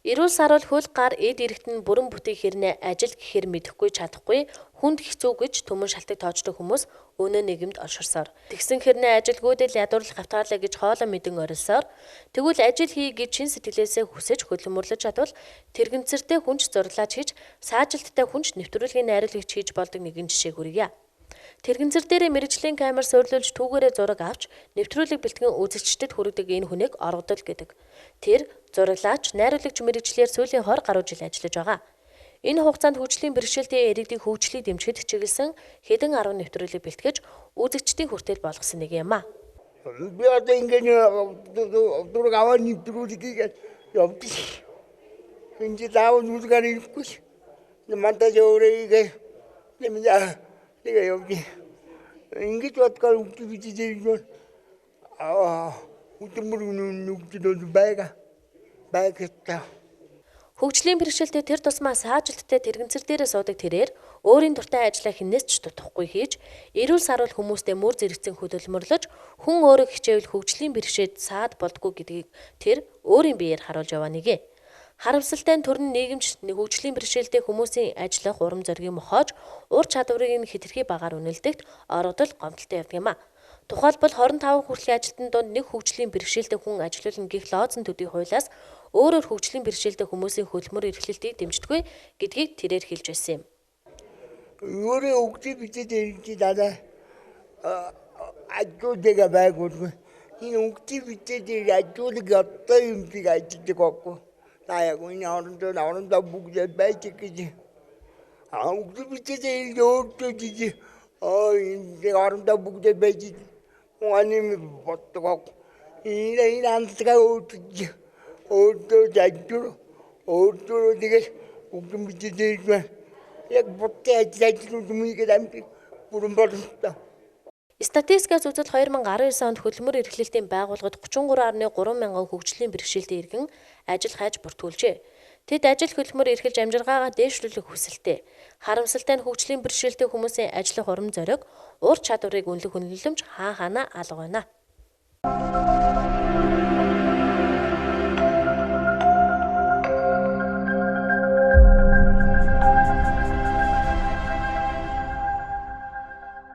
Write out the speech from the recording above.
Эрүүл сар бол хөл гар эд эрэгт нь бүрэн бүтэн хэрнээ ажил гэхэр мэдэхгүй чадахгүй хүнд хэцүү гэж түмэн шалтгаан тоочдог хүмүүс өнөө нийгэмд олширсоор. Тэгсэн хэрнээ ажилгүйдэл ядуурлах хавтаалаа гэж хоолой мэдэн орилсоор тэгвэл ажил хий гэж чин сэтгэлээсээ хүсэж хөдөлмөрлөж чадвал тэрэгцэртэй хүнч зурлаач хийж саажилттай хүнч нэвтрүүлгийн найруулагч хийж болдог нэгэн жишээ хүргье. Тэрэгцэр дээрээ мэргэжлийн камер суйрлуулж түүгээрээ зураг авч нэвтрүүлэг бэлтгэн үзэгчдэд хүргэдэг энэ хүнийг оргодол гэдэг. Тэр зураглаач, найруулагч мэргэжлэр сүүлийн 20 гаруй жил ажиллаж байгаа. Энэ хугацаанд хөгжлийн бэрхшээлтэй иргэдийг хөгжлийг дэмжихэд чиглэсэн хэдэн 10 нэвтрүүлэг бэлтгэж үзэгчдийн хүртэл болгосон нэг юм аа. Би одоо ингээд дураг аваа нэвтрүүлгийг явуулж энэ заавал үзгээр ирэхгүй. Монтаж өөрийгөө тэгээ явуулж ингэж бодгоор үгдэж хөдөлмөр нүгдэл байгаа. Хөгжлийн бэрхшээлтэй тэр тусмаа саажилттай тэрэгцэр дээрээ суудаг тэрээр өөрийн дуртай ажлаа хинээс ч дутахгүй хийж эрүүл сар бол хүмүүстэй мөр зэрэгцэн хөдөлмөрлөж хүн өөрөө хичээвэл хөгжлийн бэрхшээд саад болдгоо гэдгийг тэр өөрийн биеэр харуулж яваа нэгэ. Харамсалтай нь төрн нийгэмч хөгжлийн бэрхшээлтэй хүмүүсийн ажиллах урам зоригийг мохоож ур чадварыг нь хэтэрхий багаар үнэлдэгт оргодол гомдолтой явдаг юм а. Тухайлбал 25 хүртлийн ажилтны донд нэг хөгжлийн бэрхшээлтэй хүн ажиллуулна гэх лооцон төдий хуулиас өөрөөр хөгжлийн бэрхшээлтэй хүмүүсийн хөдөлмөр эрхлэлтийг дэмждэггүй гэдгийг тэрээр хэлж байсан юм. Өөрөө хөгжлийн бэрхшээлтэй иргэдийн дараа ажлуудыг байгуулгүй. Энэ хөгжлийн бэрхшээлтэй ажлуудыг одоо юм шиг ажилладаг байхгүй. Таяг энэ орондоо бүгд байж гэж. Хөгжлийн бэрхшээлтэй өөртөө жижиг энэ орондоо бүгд байж Они боддог. Энэ антга өөртөө зайдуу тэгээд үгэн бичдэг. Яг бодтой ажлууд мийгээд амт бүрэн болтой. Статистикаас үзвэл 2019 онд хөдөлмөр эрхлэлтийн байгууллагад 33.3 мянган хөгжлийн бэрхшээлтэй иргэн ажил хайж бүртгүүлжээ. Тэд ажил хөдөлмөр эрхэлж амжиргаагаа дээшлүүлэх хүсэлтэй. Харамсалтай нь хөгжлийн бэрхшээлтэй хүмүүсийн ажиллах урам зориг, ур чадварыг үнэлэх үнэлэмж хаанаа алга байна.